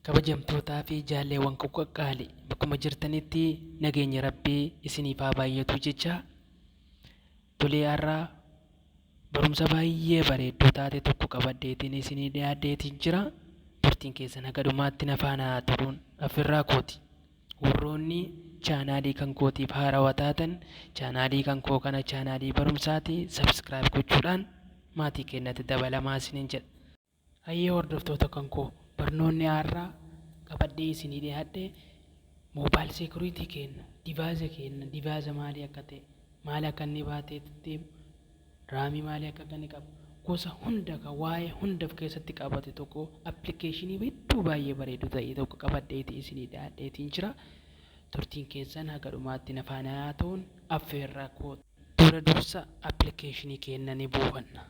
Kabajamtootaa fi jaalleewwan koo qaqqaali bakkuma jirtanitti nageenya Rabbii isiniif haa baay'atu jecha tolee har'aa barumsa baay'ee bareedduu taate tokko qabadheetiin isinii dhiyaadheetiin jira. Turtiin keessan haga dhumaatti na faana haa turuun affirraa kooti. Warroonni chaanaalii kan kootiif haarawaa taatan chaanaalii kan koo kana chaanaalii barumsaati sabskiraayib gochuudhaan maatii keenyatti dabalamaa isiniin jedha. Hayyee hordoftoota kan koo barnoonni har'aa qabadhee isinii dhiyaadhe moobaayil seekuriitii kenna divaaza maalii akka ta'e maal akka inni baatee deemu raamii maalii akka inni qabu gosa hunda kan waa'ee hunda of keessatti qabate tokko appilikeeshinii hedduu baay'ee bareedu ta'e tokko qabadheetii isinii dhiyaadheetiin jira. Turtiin keessan haga dhumaatti na faana haa ta'uun affeerraa koo dura dursa appilikeeshinii kenna ni buufanna.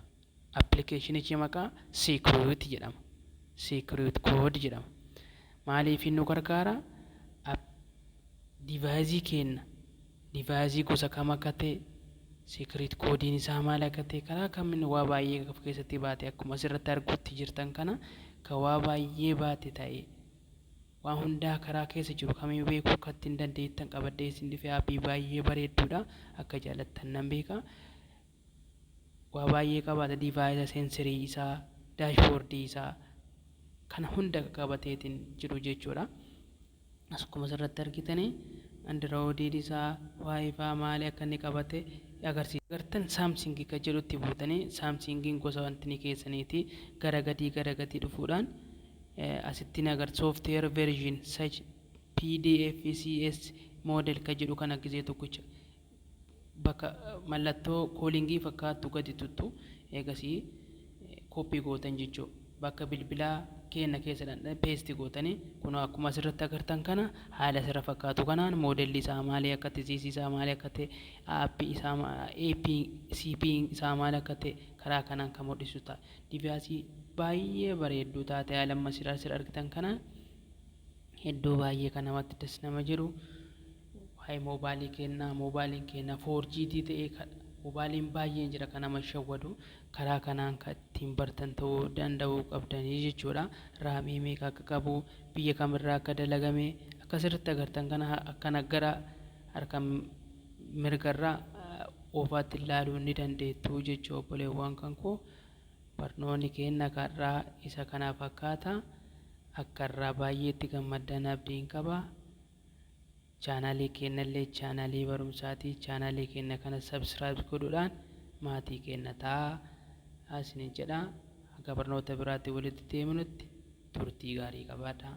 Appilikeeshinichi maqaa seekuriit jedhama. Seekuriit kood jedhama. Maaliif nu gargaara? Divaayizii kenna. Divaayizii gosa kam akka ta'e seekuriit koodiin isaa maal akka ta'e karaa kamiin waa baay'ee of keessatti baate akkuma asirratti arguutti jirtan kana kan waa baay'ee baate ta'e waa hundaa karaa keessa jiru kamiyyuu beekuu akka ittiin dandeettan qabadhee isin dhufee aappii baay'ee bareedduudha akka jaallattan nan beeka. Waa baay'ee qabaata divaayiza seensarii isaa daashboordii isaa kana hunda qabateetiin jiru jechuudha. Akkuma asirratti argitanii androidii isaa waayifaa maalii akka inni qabate agarsiisa. Agartan saamsingii kan jedhutti buutanii saamsingiin gosa wanti keessaniiti gara gadii dhufuudhaan asitti agar software version such pdfcs model kan jedhu kan agarsiisee tokkicha bakka mallattoo koolingii fakkaattu gadi tuttu eegasii koppii gootan jechuudha. Bakka bilbilaa keenya keessadhaan peesti gootanii kun akkuma asirratti agartan kana haala sirra fakkaatu kanaan moodelli isaa maalii akka ta'e CC isaa maalii akka ta'e aappii isaa CP isaa maalii akka ta'e karaa kanaan kan mul'isu ta'a. Divaayizii baay'ee bareedduu taate haala amma sirra argitan kanaan hedduu baay'ee kan namatti das nama jiru. Waa'ee moobaayiliin keenya 4G ta'ee moobaayiliin baay'een jira kan nama shawwadu karaa kanaan kan ittiin bartan ta'uu danda'uu qabdanii jechuudha. Raamii meeqa akka qabu biyya kamirraa akka dalagame akkasirratti agartan kana akkana gara harka mirgarraa oofaatti ilaaluu ni dandeettu jechuudha. Obboleewwan kan koo barnoonni keenya karraa isa kana fakkaata akka irraa baay'eetti gammaddan abdiin qaba. Chaanaalii keenyallee chaanaalii barumsaati. Chaanaalii keenya kana sabskiraayib godhuudhaan maatii keenya ta'aa isiniin jedha. Akka barnoota biraatti walitti deebinutti turtii gaarii qabaadhaa.